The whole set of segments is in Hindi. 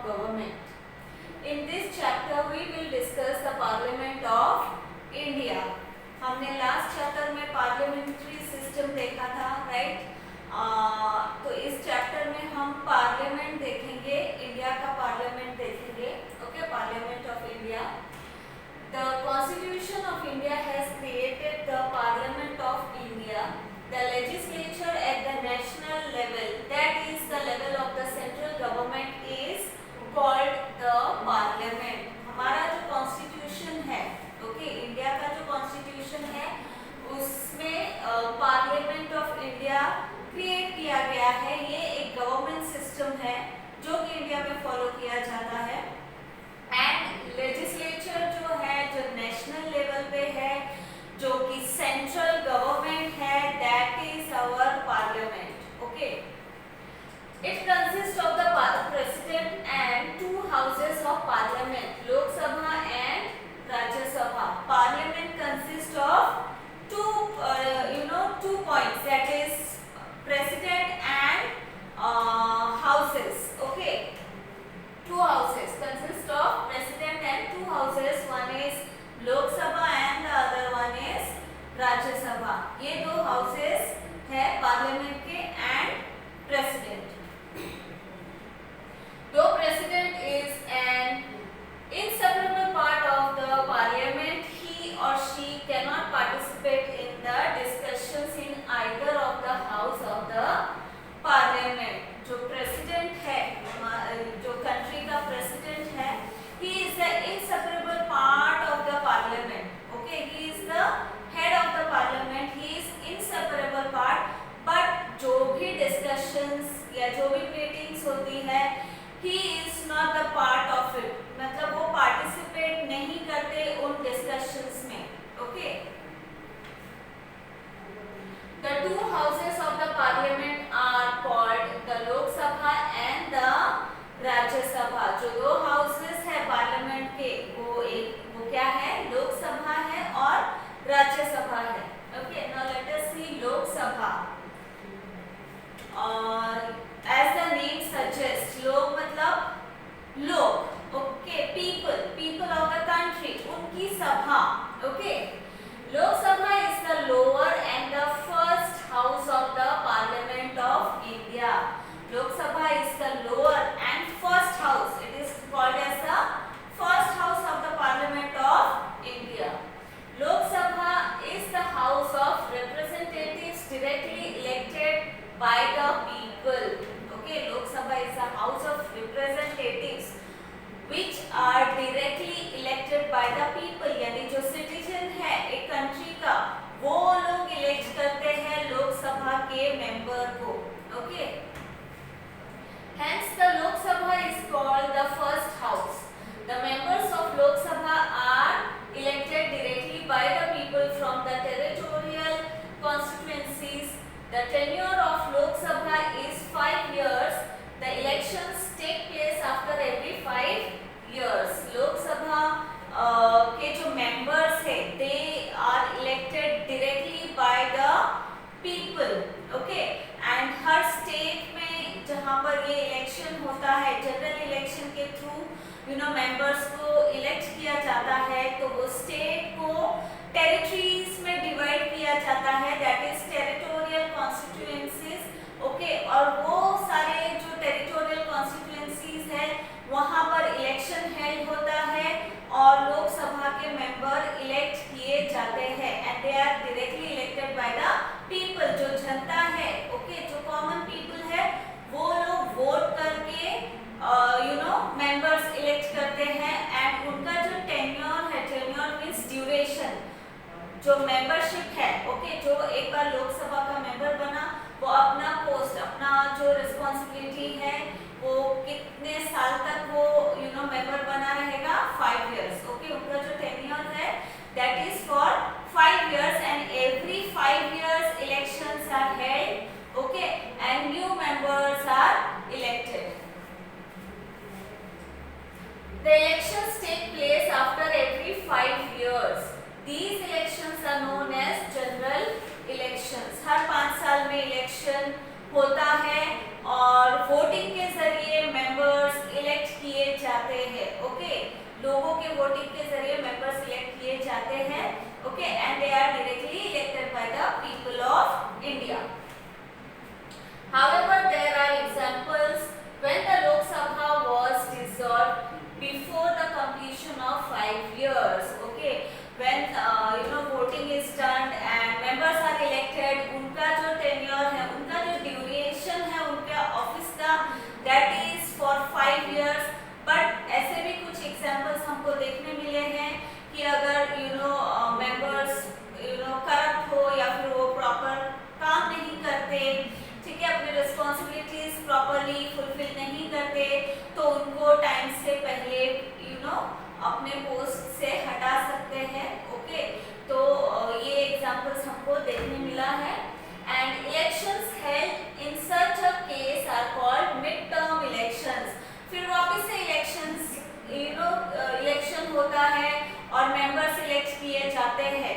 of government. In this chapter we will discuss the Parliament of India. हमने लास्ट चैप्टर में पार्लियामेंट्री सिस्टम देखा था, राइट? तो इस चैप्टर में हम पार्लियामेंट देखेंगे, इंडिया का पार्लियामेंट देखेंगे. Okay, parliament of India. The Constitution of India has created the Parliament of India. The legislature at the national level, that is the level of the central government, is called the Parliament. हमारा जो कॉन्स्टिट्यूशन है, ओके, इंडिया का जो कॉन्स्टिट्यूशन है उसमें पार्लियामेंट ऑफ इंडिया क्रिएट किया गया है. ये एक गवर्नमेंट सिस्टम है जो कि इंडिया में फॉलो किया जाता है. एंड लेजिस्लेचर जो है, जो नेशनल लेवल पे है, जो कि सेंट्रल गवर्नमेंट है, that is our parliament. Okay, it consist of the president and two houses of parliament, Lok Sabha and Rajya Sabha. Parliament consist of two points, that is president and houses. Okay, two houses consist of president and two houses. One is Lok Sabha and the other one is Rajya Sabha. ये दो houses है पार्लियामेंट के and president. Though president is an inseparable part of the parliament, he or she cannot participate in the discussions in either of the house of the parliament. जो president है, जो country का president है, he is the inseparable part of the parliament. Okay, he is the head of the parliament, he is inseparable part. But जो भी discussions या जो भी meetings होती है, he is not the part of it. मतलब वो participate नहीं करते उन discussions में. Okay. The two houses of the parliament are called the Lok Sabha and the Rajya Sabha. जो दो houses है parliament के, वो क्या है? लोक सभा है और राज्य सभा है. Okay, now let us see लोक सभा. और as the name suggests, लोग मतलब लोग, okay, people of the country, उनकी सभा. Okay, लोक सभा is the lower and the first house of the Parliament of India. Lok Sabha is the lower and first house. It is called as the first house of the Parliament of India. Lok Sabha is the house of representatives directly elected by the people. Okay, Lok Sabha is the house of representatives which are directly elected by the people. यानी जो citizen है एक country का, वो लोग elect करते हैं लोक सभा के member को. Okay, hence the Lok Sabha is called the first house. The members of Lok Sabha are elected directly by the people from the territorial constituencies. The tenure of Lok Sabha is 5 years. The elections take place after every 5 years. Lok Sabha के जो members है, they are elected directly by the people. Okay, and her state में जहाँ पर ये election होता है, general election के through members को elect किया जाता है, तो वो state को territories में divide किया जाता है, that is territorial constituencies. Okay, और वो सारे जो territorial constituencies है वहाँ पर election held होता है और लोक सभा के member elect किए जाते हैं and they are directly elected by the people. जो जनता है, okay, जो common people है, वो लोग vote करके members elect करते हैं and उनका जो tenure है, tenure means duration, जो membership है, okay, जो एक बार लोक सभा का member बना, वो अपना post, अपना जो responsibility है, वो कितने साल तक वो member बना रहेगा? 5 years. Okay, उनका जो tenure है, that is for 5 years and every 5 years elections are held. Okay, and new members are elected. The elections take place after every 5 years. These elections are known as general elections. हर 5 साल में election होता है और voting के जरिए members elect किए by the people of India. However, there are examples when the Lok Sabha was dissolved before the completion of 5 years. Okay, when voting is done and members are elected, उनका जो tenure है, उनका जो duration है उनके office का, that is for 5 years. But ऐसे भी कुछ examples हमको देखने मिले हैं कि अगर members corrupt हो या फिर वो proper काम नहीं करते, ठीक है, अपने रिस्पॉन्सिबिलिटीज प्रॉपरली फुलफिल नहीं करते, तो उनको टाइम से पहले अपने पोस्ट से हटा सकते हैं. ओके, तो ये एग्जांपल्स हमको देखने मिला है. And elections held in such a case are called mid term elections. फिर वापस से इलेक्शंस इलेक्शन होता है और मेंबर्स इलेक्ट किए जाते हैं.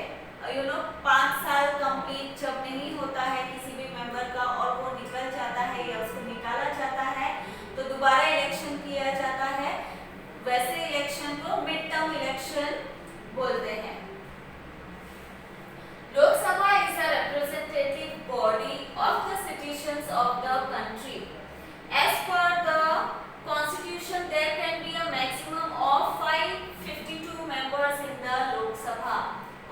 5 साल कंप्लीट जब नहीं होता है किसी भी मेंबर का और वो निकल जाता है या उसको निकाला जाता है, तो दोबारा इलेक्शन किया जाता है. वैसे इलेक्शन को मिड टर्म इलेक्शन बोलते हैं. Lok Sabha is a representative body of the citizens of the country. As per the constitution there can be a maximum of 552 members in the Lok Sabha.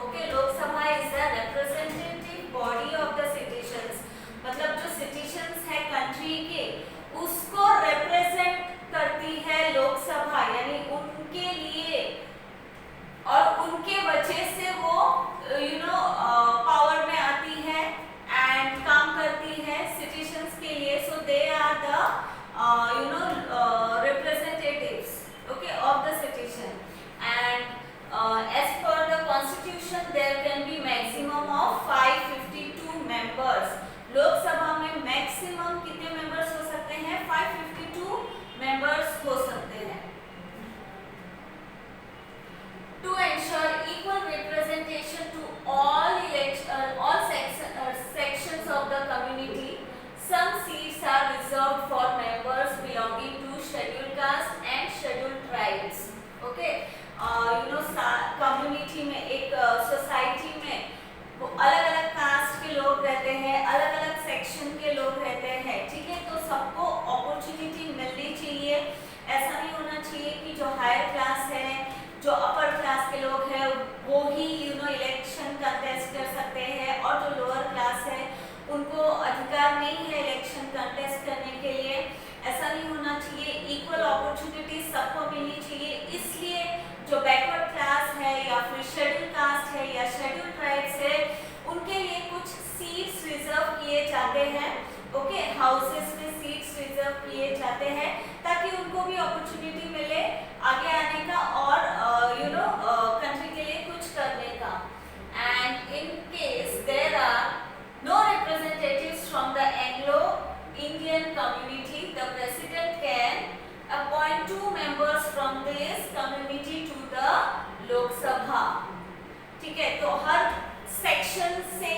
Okay, Lok Sabha is a representative body of the citizens. मतलब जो सिटीजन्स है कंट्री के, उसको रिप्रेजेंट करती है लोकसभा, यानी उनके लिए और उनके वजह से वो पावर में आती है एंड काम करती है सिटीजन्स के लिए. So they are the representatives, okay, of the citizen. And as per the constitution there can be maximum of 552 members. लोक सभा में मैक्सिमम कितने मेंबर्स हो सकते हैं? 552 मेंबर्स हो सकते हैं. To ensure equal representation to all sections of the community, some seats are reserved for members belonging to scheduled caste and scheduled tribes. Okay, community में, एक सोसाइटी में अलग अलग कास्ट के लोग रहते हैं, अलग अलग सेक्शन के लोग रहते हैं. ठीक है, तो सबको अपॉर्चुनिटी मिलनी चाहिए. ऐसा नहीं होना चाहिए कि जो हायर क्लास है, जो अपर क्लास के लोग हैं, वो ही इलेक्शन कंटेस्ट कर सकते हैं और जो लोअर क्लास है उनको अधिकार नहीं है इलेक्शन कंटेस्ट करने के लिए. ऐसा नहीं होना चाहिए. इक्वल अपॉर्चुनिटी सबको मिलनी चाहिए. इसलिए जो बैकवर्ड क्लास है या फिर शेड्यूल कास्ट है या शेड्यूल ट्राइब्स है, उनके लिए कुछ सीट्स रिजर्व किए जाते हैं. ओके, हाउसेस में सीट्स रिजर्व किए जाते हैं ताकि उनको भी अपॉर्चुनिटी मिले आगे आने का और कंट्री के लिए कुछ करने का. And in case there are no representatives from the Anglo-Indian community, the president can appoint 2 members from this community to the Lok Sabha. ठीक है, तो हर सेक्शन से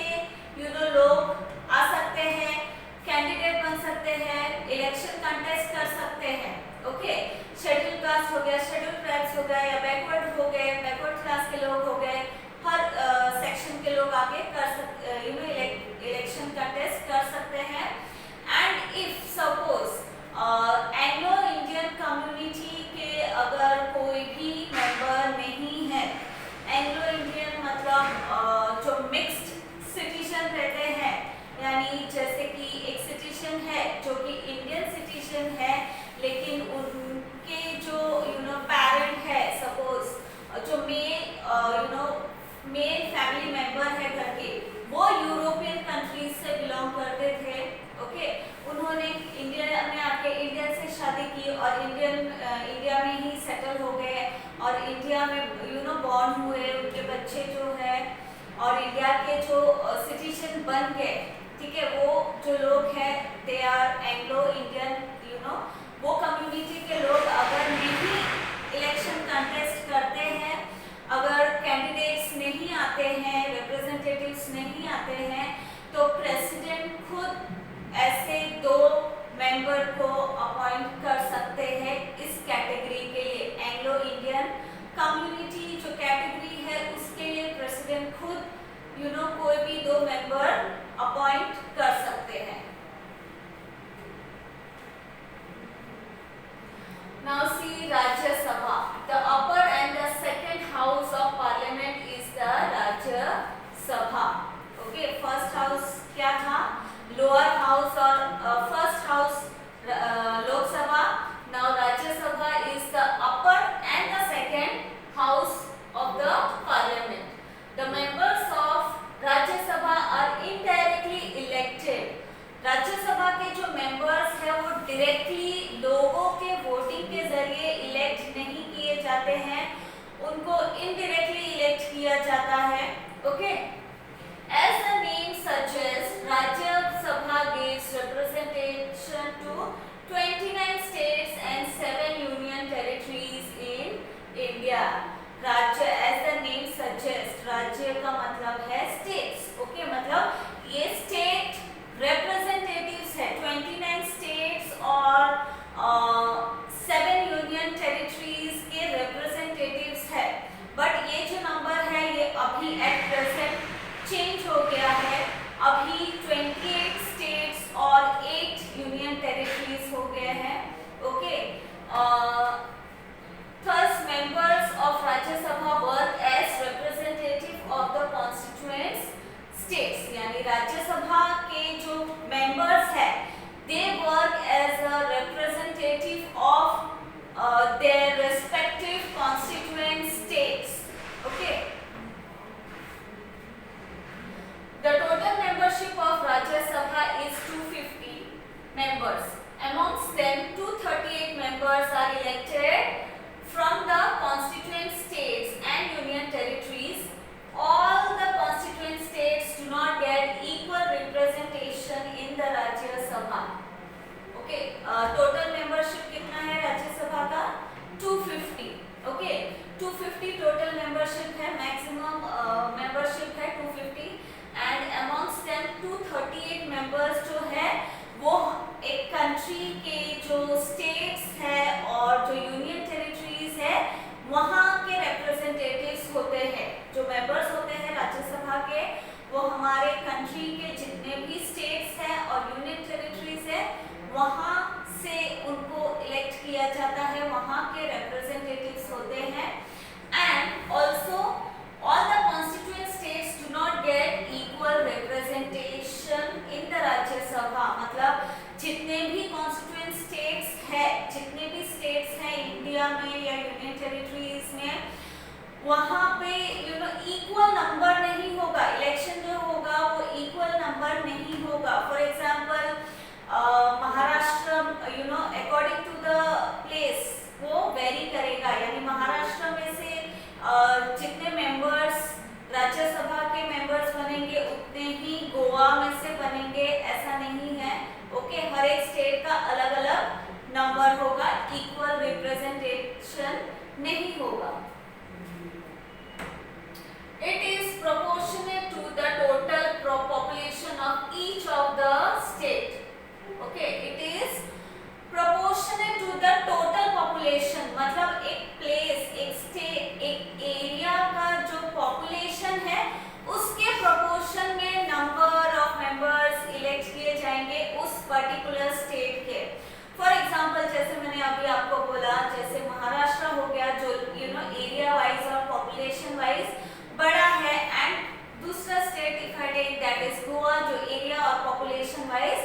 लोग आ सकते हैं, कैंडिडेट बन सकते हैं, इलेक्शन कंटेस्ट कर सकते हैं. ओके, शेड्यूल कास्ट हो गया, शेड्यूल ट्राइब्स हो गया या बैकवर्ड हो गए, बैकवर्ड क्लास के लोग हो गए, हर सेक्शन के लोग आगे कर सकते इलेक्शन कंटेस्ट कर सकते हैं. And if suppose Anglo Indian community के अगर कोई भी मेंबर नहीं है, एंग्लो इंडियन मतलब जो मिक्स्ड सिटीजन रहते हैं, यानी जैसे कि एक सिटीजन है जो कि इंडियन सिटीजन है लेकिन उनके जो पेरेंट है, सपोज जो मेन फैमिली मेंबर है घर के, वो यूरोपियन कंट्रीज से बिलोंग करते थे. ओके, उन्होंने इंडिया में आके इंडियन से शादी की और इंडिया में ही सेटल हो गए और इंडिया में बॉर्न हुए, उनके बच्चे जो है और इंडिया के जो सिटीजन बन गए. ठीक है, वो जो लोग हैं दे आर एंग्लो इंडियन. वो कम्युनिटी के लोग अगर नहीं इलेक्शन कंटेस्ट करते हैं, अगर कैंडिडेट्स नहीं आते हैं, रिप्रेजेंटेटिव्स नहीं आते हैं, तो प्रेसिडेंट खुद ऐसे 2 मेंबर को अपॉइंट कर सकते हैं इस कैटेगरी के लिए. एंग्लो इंडियन कम्युनिटी जो कैटेगरी है उसके लिए प्रेसिडेंट खुद कोई भी 2 the Rajya Sabha. The upper and the second house of parliament is the Rajya Sabha. Okay, first house क्या था? Lower house और first house Lok Sabha. Now Rajya Sabha is the upper and the second house of the parliament. The members of Rajya Sabha are indirectly elected. Rajya Sabha के जो मेंबर्स हैं वो डायरेक्टली लोगों के वोटिंग के जरिए इलेक्ट नहीं किए जाते हैं, उनको इनडायरेक्टली इलेक्ट किया जाता है. Okay, as the name suggest Rajya Sabha gives representation to 29 states and 7 union territories in India. राज्य, एज द नेम सजेस्ट, राज्य का मतलब है स्टेट्स. ओके, मतलब ये स्टेट रिप्रेजेंटेटिव्स है, 29 स्टेट्स और 7 यूनियन टेरिटरीज के रिप्रेजेंटेटिव्स है. बट ये जो नंबर है ये अभी एट प्रेजेंट चेंज हो गया है. अभी 28 स्टेट्स और 8 यूनियन टेरिटरीज हो गए हैं. Okay, thus members of Rajya Sabha work as representative of the constituent states. यानी राज्यसभा के जो मेंबर्स है they work as a representative of their respective constituent states. Okay, the total membership of Rajya Sabha is 250 members. Amongst them 238 members are elected from the constituent states and union territories. All the constituent states do not get equal representation in the Rajya Sabha. Okay, total membership कितना है राज्य सभा का? 250. Okay, 250 total membership है, maximum membership है 250 and amongst them 238 members जो है वो एक कंट्री के जो स्टेट्स है और जो यूनियन टेरिटरीज है वहाँ के रिप्रेजेंटेटिव्स होते हैं. जो मेंबर्स होते हैं राज्यसभा के वो हमारे कंट्री के जितने भी स्टेट्स हैं और यूनियन टेरिटरीज है वहाँ से उनको इलेक्ट किया जाता है, वहाँ के रिप्रेजेंटेटिव्स होते हैं. And also all the constituent states do not get equal representation in the Rajya Sabha. मतलब जितने भी कॉन्स्टिट्यूएंट स्टेट्स है, जितने भी स्टेट्स हैं इंडिया में या यूनियन टेरिटरीज में, वहाँ पे इक्वल नंबर नहीं होगा. इलेक्शन जो होगा वो इक्वल नंबर नहीं होगा. For example Maharashtra according to the place वो वेरी करेगा. यानी महाराष्ट्र में से जितने मेंबर्स राज्यसभा के मेंबर्स बनेंगे उतने ही गोवा में से बनेंगे, ऐसा नहीं है. ओके, हर एक स्टेट का अलग अलग नंबर होगा, इक्वल रिप्रेजेंटेशन नहीं होगा. It is proportionate to the total population of each of the state. Okay, it is proportionate to the total population. मतलब एक place, एक state, एक area का जो population है उसके proportion में number of members elect किए जाएंगे उस particular state के. For example, जैसे मैंने अभी आपको बोला, जैसे महाराष्ट्र हो गया जो area wise और population wise बड़ा है, एंड दूसरा state if I take that is Goa जो एरिया और पॉपुलेशन वाइज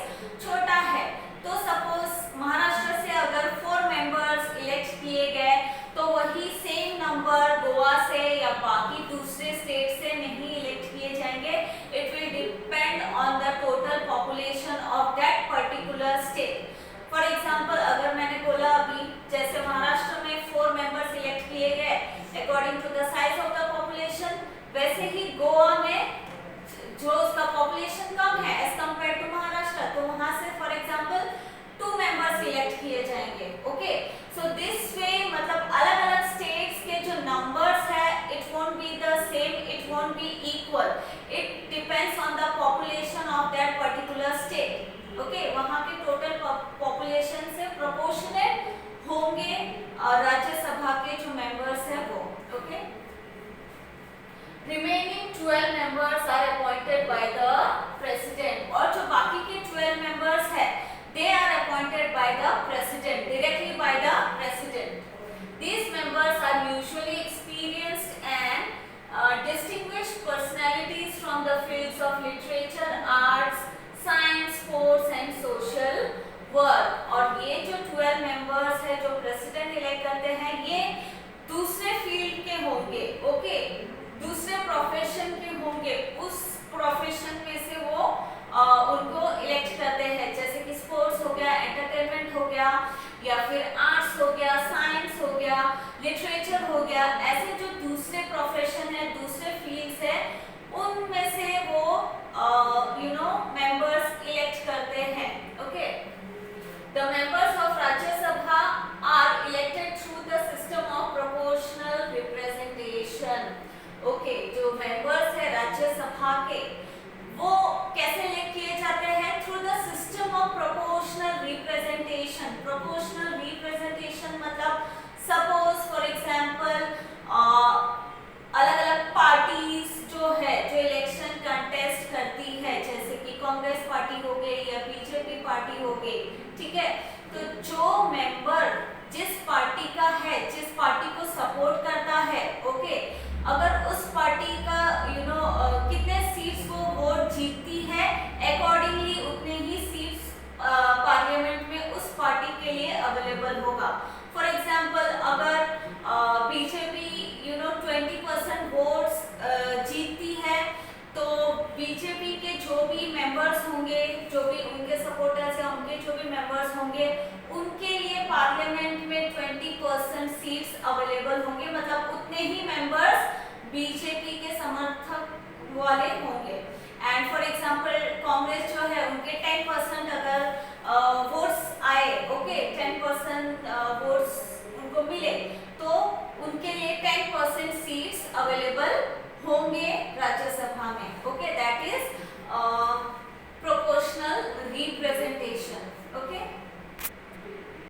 छोटा है. तो सपोज महाराष्ट्र से अगर 4 मेंबर्स इलेक्ट किए गए तो वही सेम नंबर गोवा से या बाकी दूसरे स्टेट से नहीं इलेक्ट किए जाएंगे. It will depend on the total population of that particular state. For example, अगर मैंने बोला अभी जैसे महाराष्ट्र में 4 मेंबर्स इलेक्ट किए गए according to the size of the population, वैसे ही गोवा में जो उसका पॉपुलेशन कम है एज कंपेयर टू महाराष्ट्र, तो वहां से फॉर एग्जांपल 2 मेंबर्स इलेक्ट किए जाएंगे. ओके, सो दिस वे मतलब अलग अलग स्टेट्स के जो नंबर्स है it won't be the same, it won't be equal. It depends on the population of that particular state. Okay, वहां के टोटल पॉपुलेशन से प्रोपोर्शनेट होंगे राज्यसभा के जो मेंबर्स है वो. Okay, remaining 12 members are appointed by the president. और जो बाकी के 12 members है they are appointed by the president, directly by the president. members are usually experienced and distinguished personalities from the fields of literature, arts, science, sports and social work। और ये जो 12 members है जो प्रेसिडेंट इलेक्ट करते हैं ये दूसरे फील्ड के होंगे, ओके, दूसरे प्रोफेशन के होंगे, उस प्रोफेशन में से वो उनको इलेक्ट करते हैं, जैसे कि स्पोर्ट्स हो गया, एंटरटेनमेंट हो गया, या फिर आर्ट्स हो गया, साइंस हो गया, लिटरेचर हो गया। ऐसे जो दूसरे प्रोफेशन है, दूसरे फील्ड्स है, उनमें से वो मेंबर्स इलेक्ट करते हैं, okay. The members of Rajya Sabha are elected through the system of proportional representation, okay. जो मेंबर्स है राज्यसभा के वो कैसे इलेक्ट किए जाते हैं? Through the system of proportional representation. Proportional representation मतलब सपोज फॉर एग्जांपल अलग अलग पार्टीज जो है जो इलेक्शन कंटेस्ट करती है, जैसे कि कांग्रेस पार्टी हो गई या बीजेपी पार्टी हो गई, ठीक है। तो जो मेंबर जिस पार्टी का है, जिस पार्टी को सपोर्ट करता है, ओके, अगर उस पार्टी का कितने सीट्स वो वोट जीतती है, अकॉर्डिंगली उतने ही सीट्स पार्लियामेंट में उस पार्टी के लिए अवेलेबल होगा। फॉर एग्जांपल अगर बीजेपी 20% वोट्स जीतती है, तो बीजेपी के जो भी मेंबर्स होंगे, जो भी उनके सपोर्टर्स या उनके जो भी मेंबर्स होंगे, उनके लिए पार्लियामेंट में 20% सीट्स अवेलेबल होंगे, मतलब उतने ही मेंबर्स बीजेपी के समर्थक वाले होंगे,